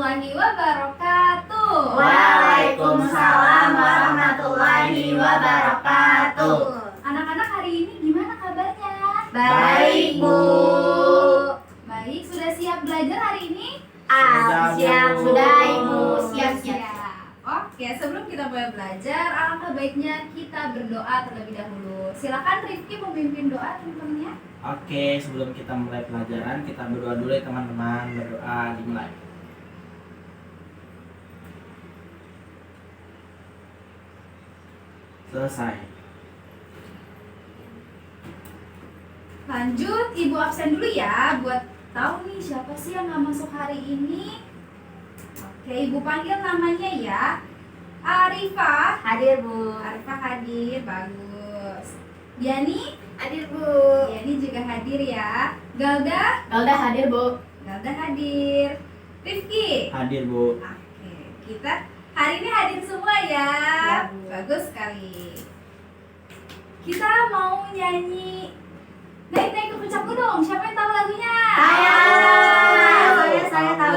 warahmatullahi wabarakatuh. Waalaikumsalam warahmatullahi wabarakatuh. Anak-anak hari ini gimana kabarnya? Baik, Bu. Baik, sudah siap belajar hari ini? Siap, sudah Ibu. Siap. Oke, sebelum kita mulai belajar, alangkah baiknya kita berdoa terlebih dahulu. Silakan Rifki memimpin doa teman-temannya. Oke, sebelum kita mulai pelajaran, kita berdoa dulu ya teman-teman. Berdoa dimulai. Selesai. Lanjut, Ibu absen dulu ya, buat tahu nih siapa sih yang nggak masuk hari ini. Oke, Ibu panggil namanya ya. Arifah. Hadir, Bu. Arifah hadir, bagus. Diani. Hadir, Bu. Diani juga hadir ya. Galda. Galda hadir, Bu. Galda hadir. Rifki. Hadir, Bu. Oke, kita hari ini hadir semua ya. Ya, Bu. Bagus sekali. Kita mau nyanyi Naik-naik ke puncak gunung. Siapa yang tahu lagunya? Saya tahu.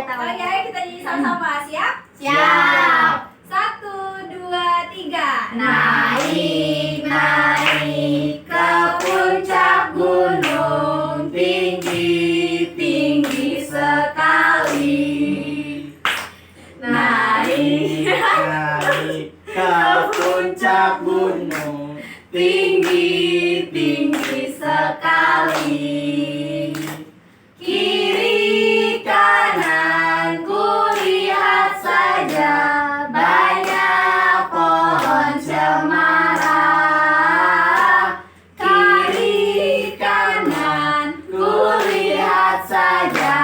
Oke, kita nyanyi sama-sama. Siap? Siap. 1, 2, 3. Naik ke puncak gunung, tinggi sekali. Naik ke puncak gunung, tinggi sekali. Kiri kanan kulihat saja banyak pohon cemara. Kiri kanan kulihat saja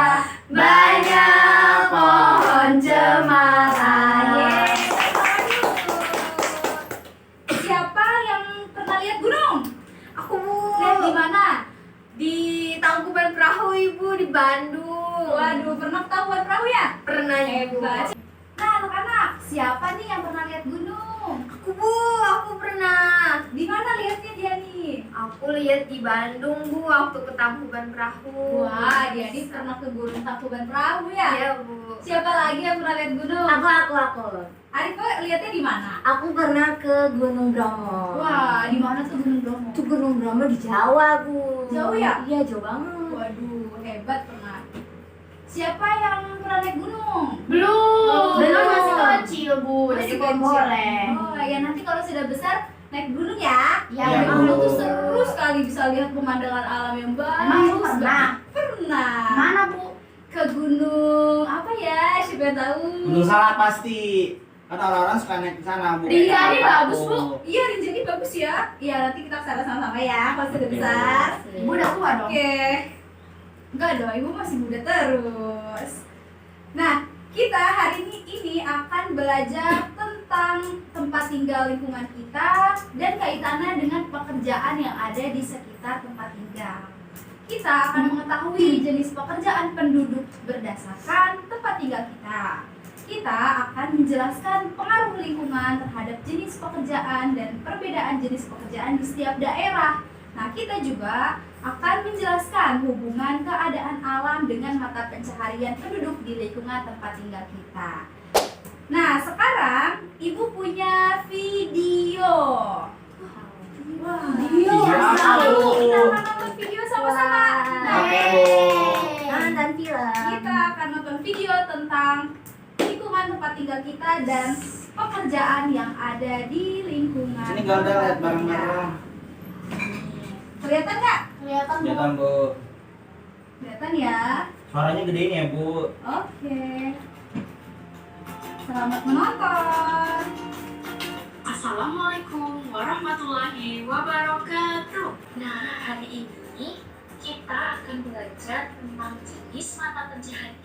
banyak pohon cemara. Siapa yang pernah lihat gunung? Aku Lihat di mana? di Tangkuban Perahu, Ibu, di Bandung. Waduh, pernah ketahuan perahu ya? Pernah, Ibu. Hebat. Nah, anak-anak, siapa nih yang pernah lihat gunung? Aku pernah. Di mana lihatnya Diani? Aku lihat di Bandung, Bu, waktu ke Tangkuban Perahu. Wah, Diani pernah ke gunung Tangkuban Perahu ya? Iya, Bu. Siapa lagi yang pernah lihat gunung? Aku. Arifah lihatnya di mana? Aku pernah ke Gunung Bromo. Wah, di mana tuh Gunung Bromo? Itu Gunung Bromo di Jawa, Bu. Jauh ya? Iya, jauh banget. Waduh, hebat pernah. Siapa yang pernah naik gunung? Belum. Belum. Masih kecil, Bu. Masih Jadi belum kecil. boleh. Oh, ya nanti kalau sudah besar naik gunung ya. Iya, Naik Bu. gunung tuh seru sekali, bisa lihat pemandangan alam yang bagus. Emang Ibu pernah? Pernah. Mana, Bu? Ke gunung apa ya? Siapa yang tahu? Gunung Salak pasti. Kan orang-orang suka naik ke sana, Bu. Rinjani Kayak bagus, apa, Bu. Iya, Rinjani bagus ya. Iya, nanti kita kesana sama-sama ya kalau sudah Oke. besar. Ibu udah tua dong. Oke. Enggak dong, Ibu masih muda terus. Nah, kita hari ini akan belajar tentang tempat tinggal lingkungan kita dan kaitannya dengan pekerjaan yang ada di sekitar tempat tinggal. Kita akan mengetahui jenis pekerjaan penduduk berdasarkan tempat tinggal kita. Kita akan menjelaskan pengaruh lingkungan terhadap jenis pekerjaan dan perbedaan jenis pekerjaan di setiap daerah. Nah, kita juga akan menjelaskan hubungan keadaan alam dengan mata pencaharian penduduk di lingkungan tempat tinggal kita. Nah, sekarang Ibu punya video. Wah, Video apa, Lalu Bu? kita akan nonton video sama-sama. Nah, Oke, Bu. Nonton film. kita akan nonton video tentang lingkungan tempat tinggal kita dan pekerjaan yang ada di lingkungan. Sini Galda lihat tempat bareng-bareng. tinggal. Kelihatan nggak? Kelihatan, Bu. Kelihatan, Bu. Kelihatan ya. Suaranya gedein ya, Bu. Oke. Selamat menonton. Assalamualaikum warahmatullahi wabarakatuh. Nah, hari ini kita akan belajar tentang jenis mata pencaharian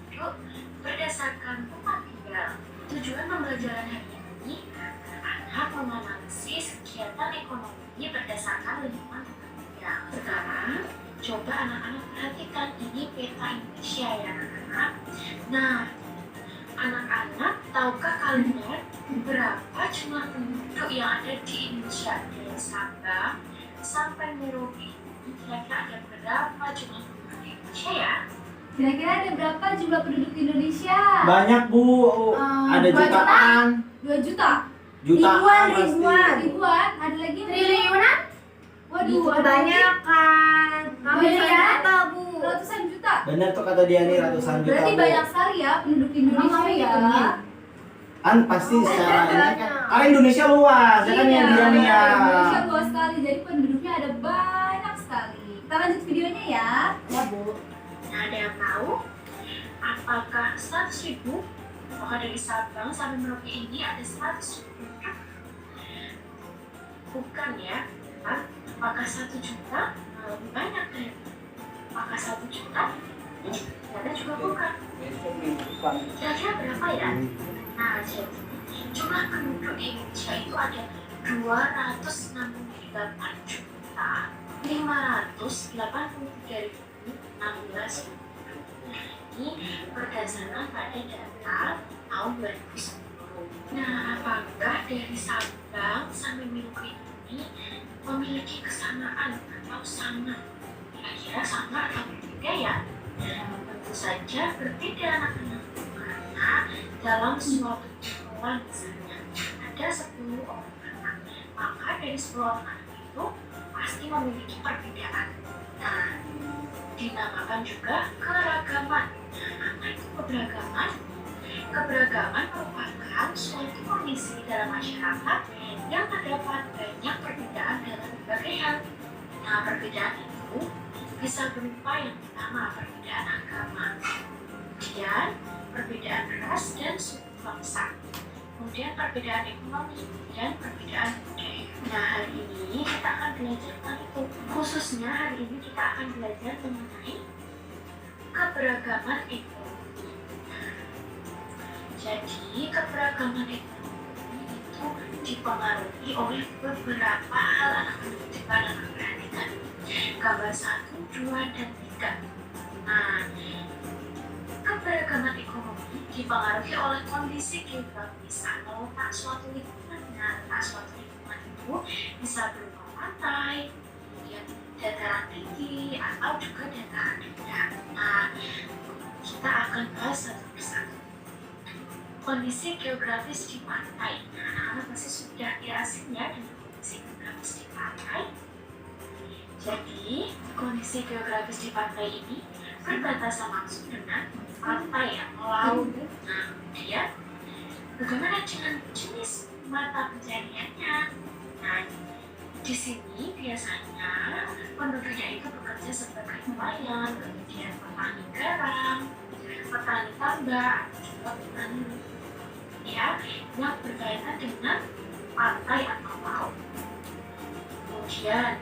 penduduk berdasarkan tempat tinggal. Tujuan pembelajaran hari ini agar anak menganalisis kegiatan ekonomi berdasarkan lingkungan tempat tinggal. Sekarang, coba anak-anak perhatikan ini peta Indonesia ya anak-anak. Nah, anak-anak, tahukah kalian berapa jumlah penduduk yang ada di Indonesia? Dari Sabang sampai Merauke, kira-kira ada berapa jumlah penduduk di Indonesia ya? Kira-kira ada berapa jumlah penduduk Indonesia? Banyak Bu, ada 2 juta? jutaan. 2 juta? Jutaan pasti. Ribuan? Ada lagi? Triliunan? Waduh, Itu ada kebanyakan. Kami Miliar? juta, Bu. lagi? Ratusan juta? Bener tuh kata dia nih, ratusan juta Berarti Bu. banyak sekali ya penduduk Indonesia Emang ya. iya. Kan pasti secara ini kan, karena Indonesia luas, ya kan ya dia nih ya. Indonesia luas sekali, jadi penduduknya ada banyak sekali. Kita lanjut videonya ya. Ya, Bu. Nah, ada yang tahu apakah 100.000 apakah dari Sabang sampai Merauke ini ada 100.000 penduduk? Bukan ya. Apakah 1 juta? Lebih banyak dari itu. Apakah 1 juta? Ternyata juga bukan. Kira-kira berapa ya? Nah, jadi jumlah penduduk Indonesia itu ada 268.583.016. Ini berdasarkan pada data tahun 2010. Nah, apakah dari Sabang sampai Merauke ini memiliki kesamaan atau sama? Kira-kira sama atau berbeda ya? Tentu saja berbeda anak-anak, karena dalam suatu sekolah misalnya ada 10 orang anak, maka dari 10 orang anak itu pasti memiliki perbedaan. Nah, dinamakan juga keragaman. Apa itu keberagaman? Keberagaman merupakan suatu kondisi dalam masyarakat yang terdapat banyak perbedaan dalam berbagai hal. Nah, perbedaan itu bisa berupa yang pertama perbedaan agama, kemudian perbedaan ras dan suku bangsa, kemudian perbedaan ekonomi, dan perbedaan budaya. Nah, hari ini kita akan belajar tentang itu. Khususnya hari ini kita akan belajar mengenai keberagaman ekonomi. Jadi, keberagaman ekonomi itu dipengaruhi oleh beberapa hal. Anak-anak coba perhatikan gambar 1, 2, dan 3. Nah, keberagaman ekonomi dipengaruhi oleh kondisi geografis atau letak suatu lingkungan. Nah, letak suatu lingkungan itu bisa berupa pantai, kemudian dataran tinggi, atau juga dataran rendah. Nah, kita akan bahas satu persatu. Kondisi geografis di pantai. Nah, anak-anak pasti sudah asing ya dengan kondisi geografis di pantai. Jadi, kondisi geografis di pantai ini berbatasan langsung dengan pantai atau laut. Nah, kemudian bagaimana dengan jenis mata pencariannya? Nah, di sini biasanya penduduknya itu bekerja sebagai nelayan, kemudian petani garam, petani tambak, juga petani ya, yang berkaitan dengan pantai atau laut. Kemudian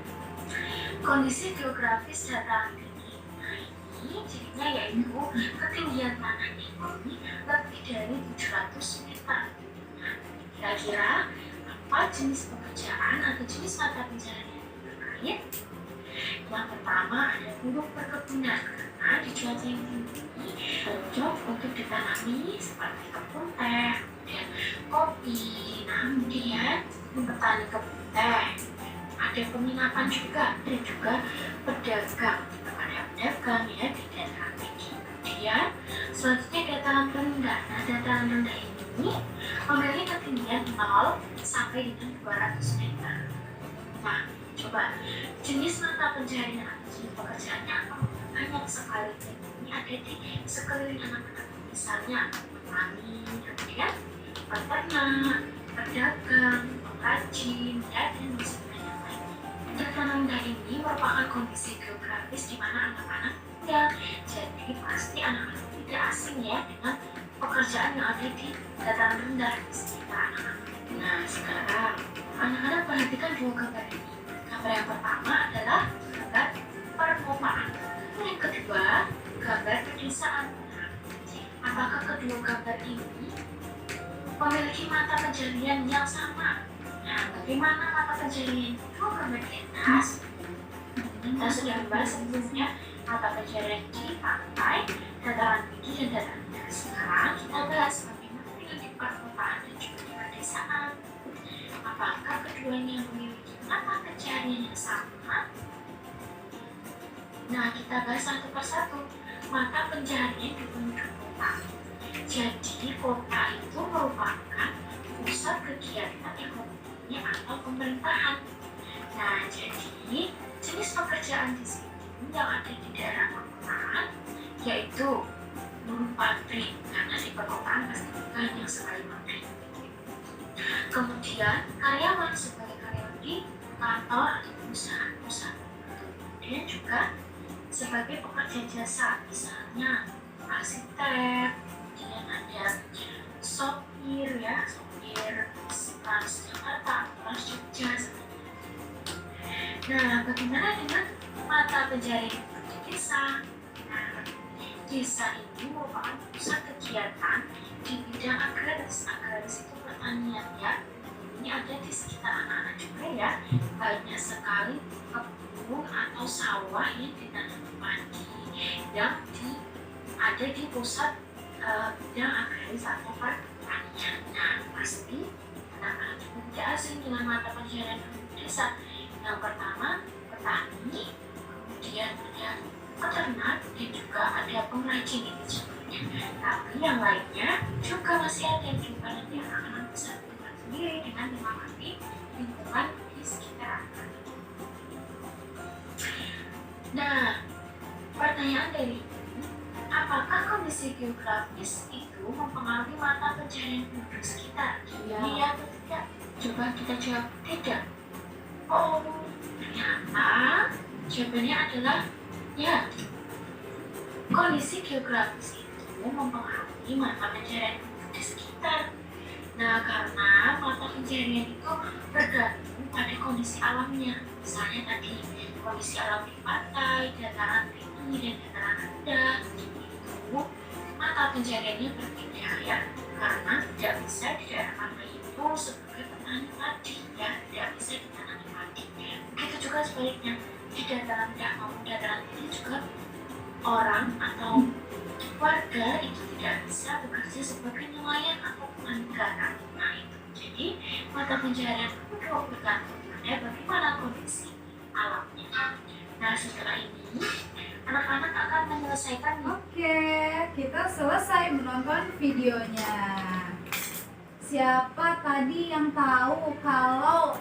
kondisi geografis dataran tinggi. Nah, ini jadinya yaitu ketinggian tanah ini lebih dari 700 meter. Nah, kira-kira apa jenis pekerjaan atau jenis mata pencarian yang terkait? Yang pertama ada buruh perkebunan, karena di cuaca yang tinggi cocok untuk ditanami seperti kebun teh, kemudian kopi. Nah, kemudian petani kebun teh, ada penginapan juga, dan juga pedagang. Ada pedagang ya di dataran tinggi. Kemudian selanjutnya dataran rendah. Nah, dataran rendah ini memiliki ketinggian 0 sampai dengan 200 meter. Nah, coba jenis mata pencarian atau jenis pekerjaannya apa? Banyak sekali. Ini ada di sekeliling anak-anak. Misalnya petani, kemudian peternak, pedagang, pengrajin, dan sebagainya. Dataran rendah ini merupakan kondisi geografis di mana anak-anak tinggal. Jadi pasti anak-anak tidak asing ya dengan pekerjaan yang ada di dataran rendah di sekitar anak-anak. Nah, sekarang anak-anak perhatikan dua gambar ini. Gambar yang pertama adalah gambar perkotaan. Yang kedua, gambar pedesaan. Apakah kedua gambar ini memiliki mata pencarian yang sama? Nah, bagaimana mata pencarian itu? Gambar di atas kita sudah membahas sebelumnya mata pencarian di pantai, dataran tinggi, dan dataran rendah. Sekarang kita bahas bagaimana dengan di perkotaan dan juga di pedesaan. Apakah keduanya memiliki mata pencarian yang sama? Nah, kita bahas satu persatu. mata pencaharian di penduduk kota. Jadi kota itu merupakan pusat kegiatan ekonomi atau pemerintahan. Nah, jadi jenis pekerjaan di sini yang ada di daerah perkotaan yaitu buruh pabrik, karena di perkotaan pasti banyak sekali pabrik. Kemudian karyawan sebagai karyawan di kantor atau perusahaan-perusahaan. Kemudian juga sebagai pekerja jasa, misalnya arsitek, kemudian ada sopir ya, sopir Transjakarta, Trans Jogja. Nah, bagaimana dengan mata pencaharian di desa? Nah, desa ini merupakan pusat kegiatan di bidang agraris. Agraris itu pertanian ya. Ini ada di sekitar anak-anak juga ya. Banyak sekali kebun atau sawah yang ditanami padi yang ada di pusat bidang agraris atau pertanian. Nah, pasti anak-anak juga tidak asing dengan mata pencaharian desa. Yang pertama, petani, kemudian ada peternak, dan juga ada pengrajin itu sebetulnya. Tapi yang lainnya juga masih ada yang juga nanti anak-anak bisa tinggal sendiri dengan mengamati lingkungan di sekitar anak. Nah, pertanyaan dari ini, apakah kondisi geografis itu mempengaruhi mata pencaharian penduduk sekitar? Iya atau tidak? Coba kita jawab tidak. Oh, ternyata jawabannya adalah ya. Kondisi geografis itu mempengaruhi mata pencaharian di sekitar. Nah, karena mata pencaharian itu bergantung pada kondisi alamnya. Misalnya tadi kondisi alam di pantai, dataran tinggi dan dataran rendah, itu mata pencahariannya berbeda ya. Karena tidak bisa di daerah pantai itu sebagai petani padi ya, tidak bisa ditanami padi. Begitu juga sebaliknya di dataran rendah maupun dataran tinggi juga orang atau warga itu tidak bisa bekerja sebagai nelayan atau petani garam. Nah itu, jadi mata pencaharian itu bergantung pada bagaimana kondisi alamnya. Nah setelah ini anak-anak akan menyelesaikan. Oke, kita selesai menonton videonya. Siapa tadi yang tahu kalau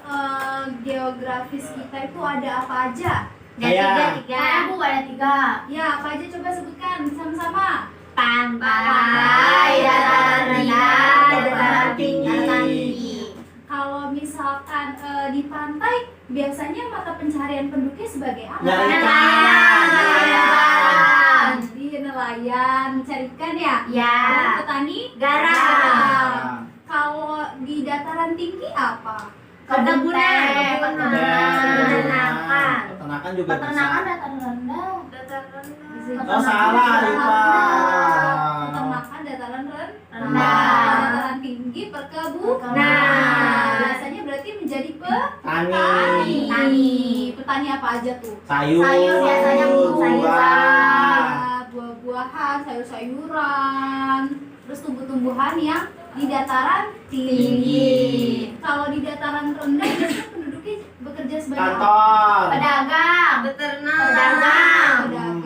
geografis kita itu ada apa aja? Saya. Bu ada 3. Ya, apa aja coba sebutkan sama-sama. Pantai, dataran rendah, dataran tinggi. Kalau misalkan di pantai, biasanya mata pencaharian penduduknya sebagai apa? Nyari ikan. Nelayan. Jadi nelayan, mencari ikan ya? Ya. Dan petani? Garam. Kalau di dataran tinggi apa? Perkebunan. Peternakan juga Peternakan bisa. dataran rendah. Oh salah, lupa. Peternakan dataran Rendah. dataran tinggi perkebunan. Nah. Biasanya berarti menjadi Tani. Petani apa aja tuh? Sayur. Biasanya buah. Buah-buahan, sayur-sayuran, terus tumbuh-tumbuhan yang di dataran tinggi. Kalau di dataran rendah biasanya penduduknya bekerja sebagai Kantor. Pedagang. Pedagang. pedagang,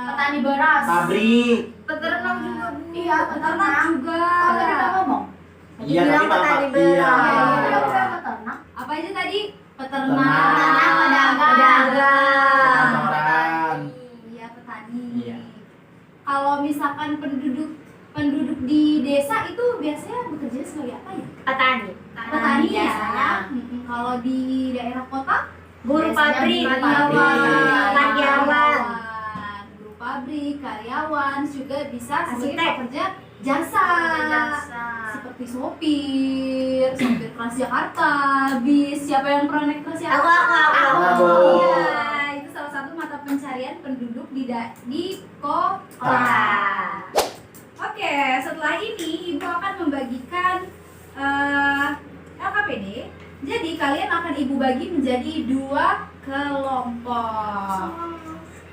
Petani beras. Pabrik. Peternak juga Bu. iya peternak juga. Oh, tadi Kak ngomong. Iya tadi Bapak. Iya. Peternak. Apa aja tadi? Peternak. Pedagang. Kantoran. Iya, petani. Iya. Kalau misalkan penduduk di desa itu biasanya bekerja sebagai apa ya? Petani. Petani ya. biasanya. Kalau di daerah kota Buruh biasanya pabrik. karyawan. Buruh pabrik, karyawan juga bisa sebagai Arsitek. pekerja jasa. Seperti sopir Transjakarta, bis. Siapa yang pernah naik Transjakarta? Aku. Iya, itu salah satu mata pencarian penduduk di kota. Oke, setelah ini Ibu akan membagikan LKPD. Jadi kalian akan Ibu bagi menjadi 2 kelompok.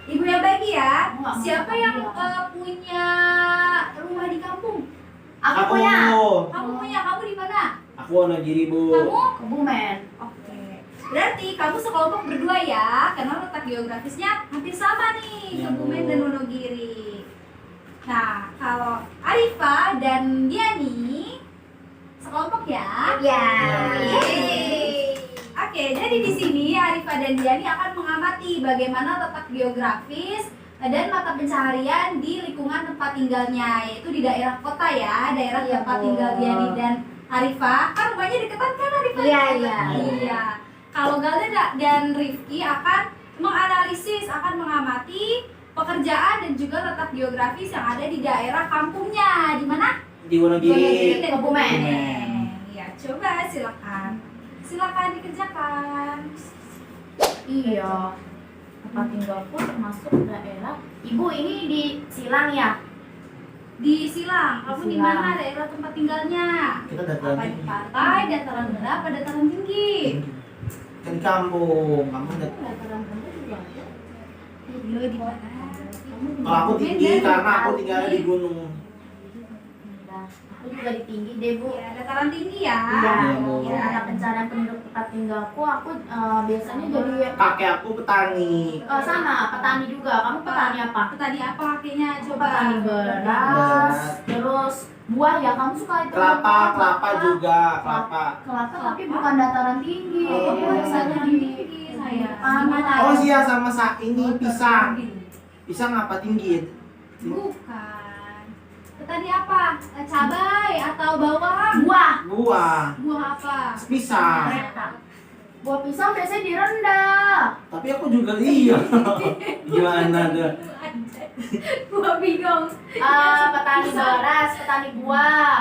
Ibu yang bagi ya. Siapa yang punya rumah di kampung? Aku punya. Kamu punya? Kamu di mana? Aku Wonogiri Bu. Kamu? Kebumen. Oke. Berarti kamu sekelompok berdua ya, karena letak geografisnya hampir sama nih, Iya, Kebumen Bu. dan Wonogiri. Nah, kalau Arifa dan Diani sekelompok ya. Ya. Yeay. Oke, jadi di sini Arifa dan Diani akan mengamati bagaimana letak geografis dan mata pencaharian di lingkungan tempat tinggalnya, yaitu di daerah kota ya, daerah Iya, tempat Bu. tinggal Diani dan Arifa. Kan rumahnya deketan kan Arifa? Iya, iya. Iya. Kalau Galda dan Rifki akan menganalisis, akan mengamati pekerjaan dan juga letak geografis yang ada di daerah kampungnya. Di mana? Di Wonogiri. dan Kebumen. Ya, coba silakan. Silakan dikerjakan. Iya, tempat tinggalku termasuk daerah. Ibu ini di Silang ya? Di Silang, kamu di Silang. mana daerah tempat tinggalnya? Kita dataran Apa di tinggi. pantai, dataran rendah, apa dataran tinggi? Kan di kampung, kamu dat- Dataran rendah juga ada. Lo di mana? Kalau aku tinggi Medan, karena aku Bali. tinggalnya di gunung. Nah, aku juga di tinggi deh bu. Ya, dataran tinggi ya. Iya, Iya, Bu. ya, ada pencarian penduduk tempat tinggalku. Aku biasanya jadi Kakek aku petani. sama petani juga. Kamu petani apa? Petani apa kakeknya? Aku Coba. petani beras, Beras. terus buah ya. Kamu suka itu? Kelapa, kelapa juga, kelapa. Kelapa tapi bukan dataran tinggi. Oh. Biasanya di Saya. Mana? Oh iya sama ini pisang. Pisang apa tinggi? Bukan. Petani apa? Cabai atau bawang? buah. Buah. Buah apa? Pisang. Buah pisang biasanya direndah. Tapi aku juga iya. Gimana tuh? Buah bingung. Petani beras, petani buah.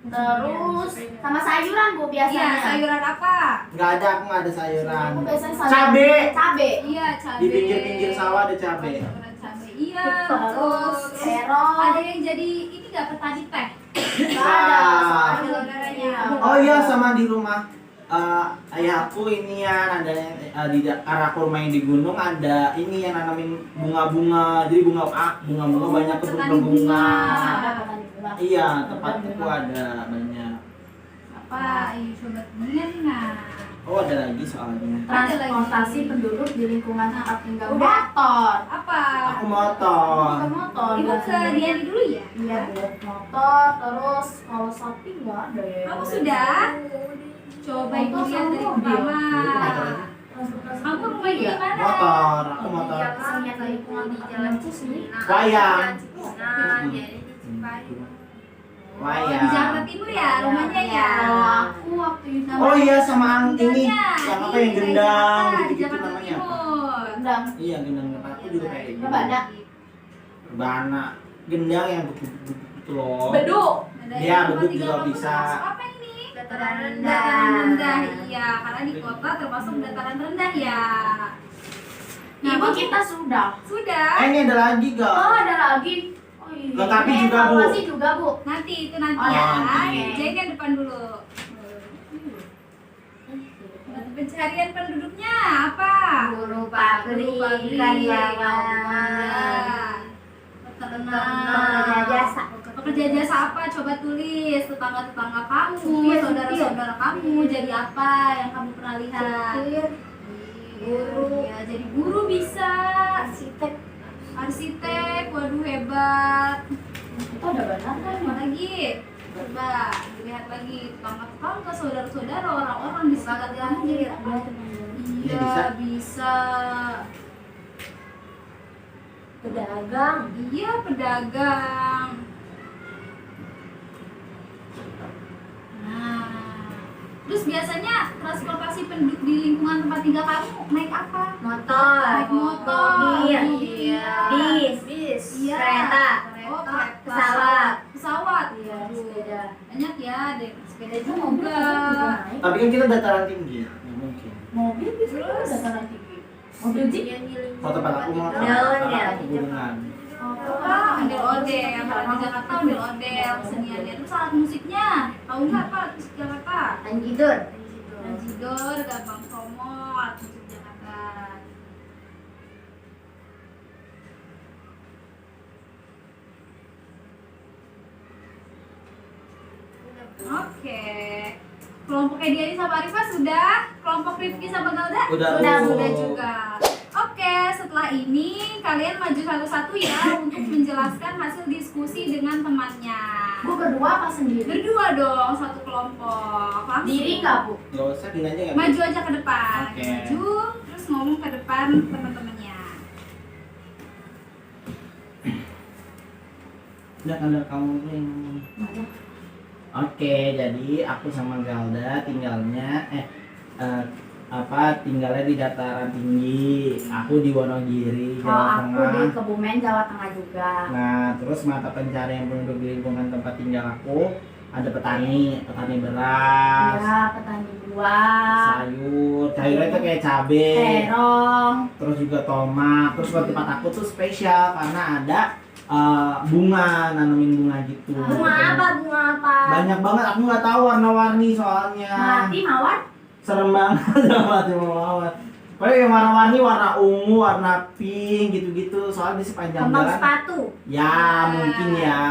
Terus sama sayuran bu Iya, biasanya. sayuran apa? Nggak ada, aku nggak ada sayuran. Aku biasanya sayuran. Cabe. Cabe. Iya, cabai. Di pinggir-pinggir sawah ada cabe. Sayuran cabai. Iya, Terus terus terong. ada yang jadi ini nggak petani teh? Nggak ada. Nah. Ada saudaranya. Oh iya sama di rumah ayahku ini ya ada di arah rumah yang di gunung ada ini yang nanamin bunga-bunga, jadi bunga-bunga banyak kebun petani bunga. Ada petani bunga. Iya, tempatku ada banyak. Apa? Ayo coba ingat nah. Oh ada lagi soalnya. Transportasi penduduk di lingkungan tempat tinggal. Udah. Motor. Apa? Aku motor. Bukan motor. Ibu ke biasanya. Diani dulu ya? Iya bu. Motor. Terus kalau sapi nggak ada ya. Kamu sudah? Coba ibu Motor lihat sama dari mobil. pertama. Transportasi Kamu penduduk rumahnya di ya. mana? Motor, aku motor. Kesenian lingkungan di jalan sini. Wayang. Oh, di Jakarta Timur ya rumahnya ya? Kalau aku waktu itu Oh iya sama ini Tinggalnya yang apa di yang gendang Jakarta, di gitu-gitu Jakarta namanya apa? Timur. gendang. Iya gendang aku juga kayak gitu. Rebana. Rebana. Gendang yang begitu loh. Beduk. Ada Iya, yang beduk tempat juga tinggal kamu bisa. termasuk apa ini? Dataran Dataran rendah, iya, karena di kota termasuk dataran rendah ya. Nah, Ibu kamu- kita sudah. sudah. Ini ada lagi gak? Oh ada lagi. Oh iya. Lengkapi juga, Bu. Evaluasi juga bu. Nanti itu nanti Oh, ya. nanti. Jadi yang depan dulu. Mata pencarian penduduknya apa? Guru pabrik, karyawan, pekerja jasa. Pekerja jasa apa? Coba tulis. Tetangga-tetangga kamu, Supir, saudara-saudara kamu jadi apa yang kamu pernah lihat? Guru. Ya, jadi guru bisa. Arsitek. Arsitek, waduh hebat. Itu ada benar kan? Apa lagi? Coba dilihat lagi tetangga-tetangga, saudara-saudara, orang-orang di sekitar kamu jadi apa? Ya, Iya, bisa. Pedagang. Iya, pedagang. Nah, terus biasanya transportasi penduduk di lingkungan tempat tinggal kamu naik apa? Motor. Naik motor. Mobil. Iya. Bis. Iya. Kereta. Oh, kereta. Pesawat. Pesawat. Iya Aduh, sepeda. banyak ya, ada sepeda Itu mobil juga. juga naik. Tapi kan kita dataran tinggi. Nggak mungkin. Mobil bisa juga dataran tinggi. Mobil jeep. Kalau tempat aku motor, Daun tempat ya. aku gunungan. Apa? Ondel-ondel, kalau di Jakarta ondel-ondel keseniannya. Terus alat musiknya, tahu nggak apa alat musik Jakarta? Anjidor. Najidor, Gabang Kromo, alat musik Jakarta. Oke. Kelompoknya Diani sama Arifah sudah? Kelompok Rifki sama Galda? Udah, Sudah, Bu. sudah juga. Oke, setelah ini kalian maju satu-satu ya untuk menjelaskan hasil diskusi dengan temannya. Bu berdua apa sendiri? Berdua dong, satu kelompok. Langsung. Diri nggak Bu? Gak usah, gini aja ya. Maju aja ke depan. Oke. Maju, terus ngomong ke depan teman-temannya. Udah ada kamu yang ngomong. Oke, jadi aku sama Galda tinggalnya tinggalnya di dataran tinggi. Aku di Wonogiri, Kalau Jawa aku di Tengah. Kebumen, Jawa Tengah juga. Nah, terus mata pencarian penduduk di lingkungan tempat tinggal aku ada petani beras, Ya, petani buah, sayurnya itu kayak cabe, terong. terus juga tomat. Terus kalau tempat aku tuh spesial karena ada bunga, nanemin bunga gitu. Bunga apa? Bunga apa? Banyak banget, aku nggak tahu warna-warni soalnya. Melati, mawar. Serem banget melati mawar. Pokoknya yang warna-warni, warna ungu, warna pink gitu-gitu. Soalnya di sepanjang Kembang jalan. sepatu. Ya, mungkin ya.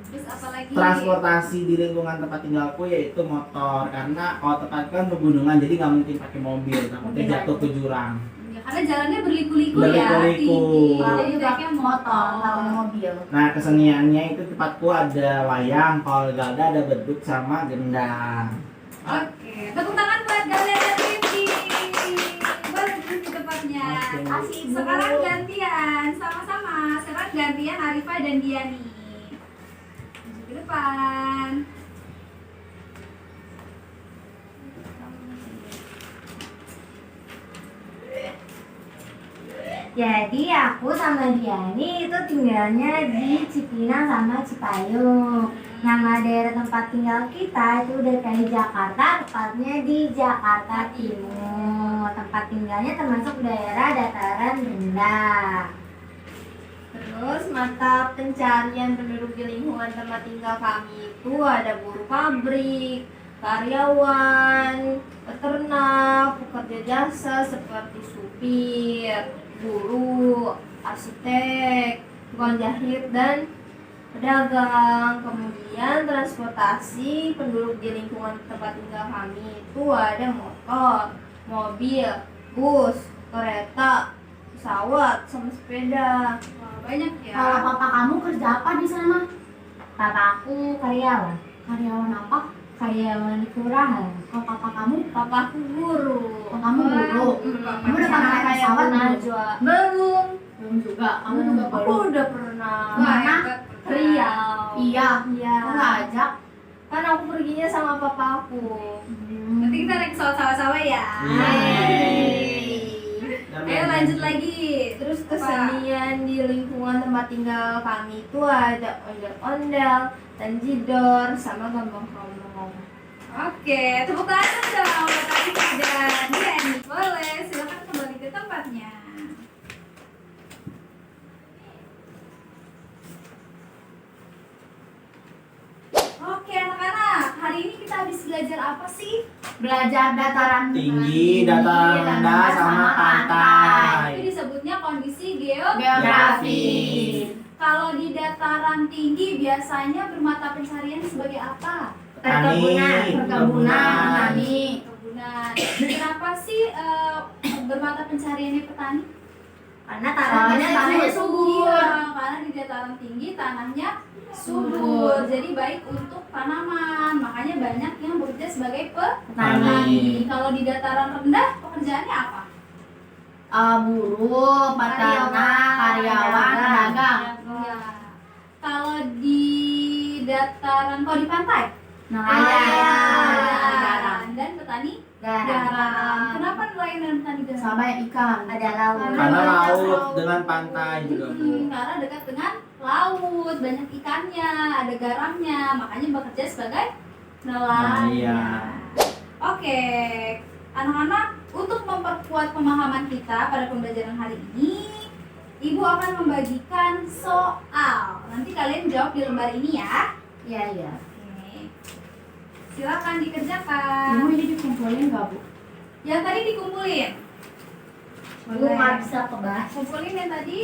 Terus apa lagi? Transportasi di lingkungan tempat tinggalku yaitu motor, karena kalau tempat kan pegunungan jadi nggak mungkin pakai mobil, takutnya jatuh ke jurang. Ya, karena jalannya berliku-liku ya, Berliku-liku. tinggi. Kalau Jadi juga pakai motor, nggak pakai mobil. Nah, keseniannya itu tempatku ada wayang, kalau Galda ada beduk sama gendang. Oke, tepuk tangan buat Galda dan Rifki. Boleh duduk di tempatnya. Oke. Kasih Ibu. Sekarang gantian, sama-sama. Sekarang gantian Arifah dan Diani. Maju ke depan. Jadi aku sama Diani itu tinggalnya di Cipinang sama Cipayung. Nama daerah tempat tinggal kita itu udah kayak Jakarta, tepatnya di Jakarta Timur. Tempat tinggalnya termasuk daerah dataran rendah. Terus mata pencarian penduduk di lingkungan tempat tinggal kami itu ada buruh pabrik, karyawan, peternak, pekerja jasa seperti supir, guru, arsitek, tukang jahit, dan pedagang. Kemudian transportasi penduduk di lingkungan tempat tinggal kami itu ada motor, mobil, bus, kereta, pesawat, sama sepeda. Wah, banyak ya. Kalau papa kamu kerja apa di sana? Papa aku karyawan, Karyawan apa? karyawan di kelurahan. Kalau papa kamu? Papaku guru. Oh, kamu guru. Kamu udah pernah naik pesawat belum? Najwa. Belum. Belum juga. Kamu juga Aku belum. udah pernah. Wah, Mana? hebat. Riau. Iya. Iya. Kamu nggak ajak? Kan aku perginya sama papaku. Nanti kita naik pesawat sama-sama ya. Ayo lanjut lagi. Terus apa? Kesenian di lingkungan tempat tinggal kami itu ada ondel-ondel, tanjidor, sama gambang-gambang. Oke, tepuk tangan dong buat Arifah dan Diani. Boleh, silakan kembali ke tempatnya. Oke anak-anak, hari ini kita habis belajar apa sih? Belajar dataran Tinggi, dataran rendah, sama pantai. Itu disebutnya kondisi Geografis. Kalau di dataran tinggi biasanya bermata pencarian sebagai apa? Perkebunan. Petani. Perkebunan. Kenapa sih bermata pencariannya petani? Karena Soalnya tanahnya subur. Iya, karena di dataran tinggi tanahnya subur. Jadi baik untuk tanaman. Makanya banyak yang bekerja sebagai petani. Kalau di dataran rendah pekerjaannya apa? Buruh, peternak, karyawan, pedagang. Ya. Kalau di dataran, kalau di pantai? Nelayan. Dan petani garam. garam. Kenapa nelayan dan petani garam? Sama ikan. Ada laut. Karena laut dengan pantai juga, Bu. Karena dekat dengan laut, banyak ikannya, ada garamnya, makanya bekerja sebagai nelayan. Nah, iya. Oke, anak-anak, untuk memperkuat pemahaman kita pada pembelajaran hari ini, Ibu akan membagikan soal. Nanti kalian jawab di lembar ini ya. Iya, iya. Oke. Silakan dikerjakan. Ibu ini dikumpulin nggak Bu? Yang tadi dikumpulin. Ibu nggak bisa kebahas. Kumpulin yang tadi.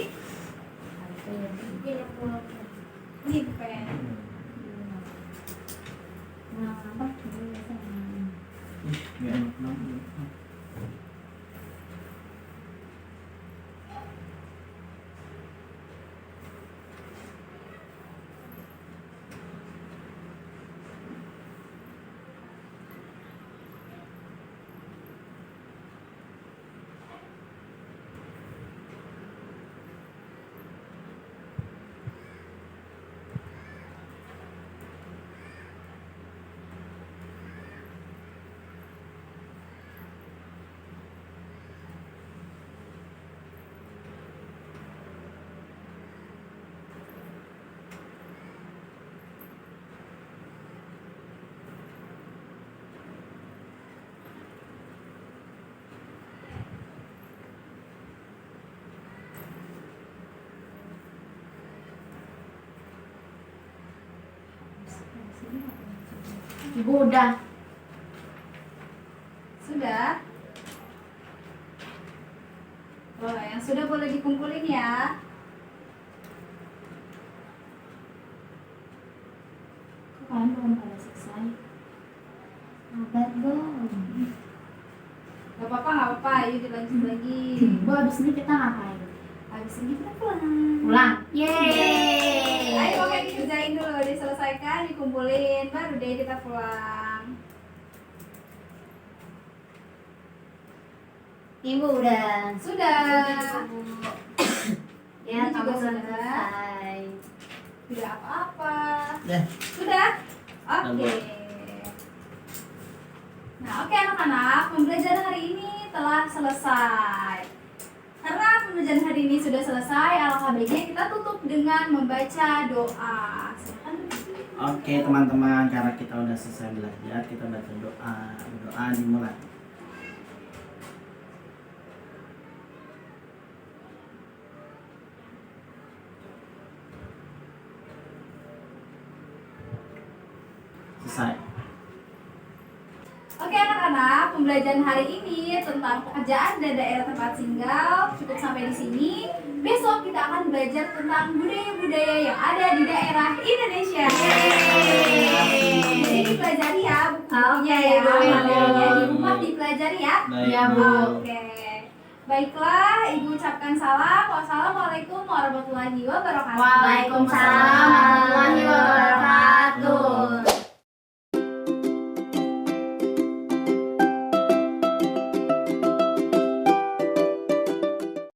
Ini pen. Nah, apa? Ih, nggak enak banget. Ibu udah. Sudah? Oh, yang sudah boleh dikumpulin ya. Kok kalian belum pada selesai? Sabar dong. Gak apa-apa, yuk dilanjut lagi. Bu, abis ini kita ngapain? Habis ini kita pulang. Pulang. Ayo Yeay. oke dikerjain dulu, diselesaikan, dikumpulin, baru deh kita pulang. Ibu udah. Sudah. Ya, Ini kamu juga belum sudah. selesai. Tidak apa-apa. Ya. Sudah? Oke. Sudah, Nah, oke anak-anak, pembelajaran hari ini telah selesai. Karena pembelajaran hari ini sudah selesai, alangkah baiknya kita tutup dengan membaca doa. Silakan. Oke teman-teman, karena kita udah selesai belajar, kita baca doa. Doa dimulai. Selesai. Oke anak-anak, pembelajaran hari ini tentang pekerjaan dan daerah tempat tinggal cukup sampai di sini. Besok kita akan belajar tentang budaya-budaya yang ada di daerah Indonesia. Jadi dipelajari ya bukunya ya, Oke, Bu. materinya di rumah dipelajari ya. Baik, Ya, Bu. Bu. Oke. Baiklah, Ibu ucapkan salam. Wassalamualaikum warahmatullahi wabarakatuh. Waalaikumsalam warahmatullahi wabarakatuh.